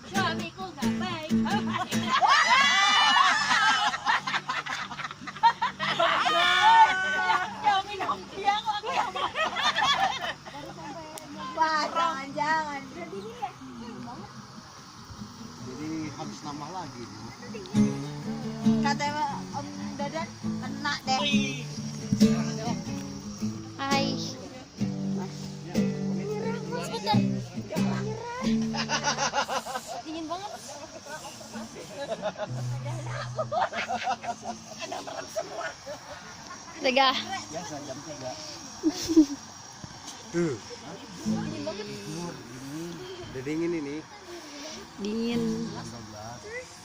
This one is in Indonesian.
Suamiku nggak baik. Yang minum dia kok aku yang Wah, jangan-jangan. Jadi habis nambah lagi. Kata Om Dadan kena deh. Hai. sebentar. Dingin banget. Tega. Biasa jam 3. Udah dingin ini. Dingin. 12.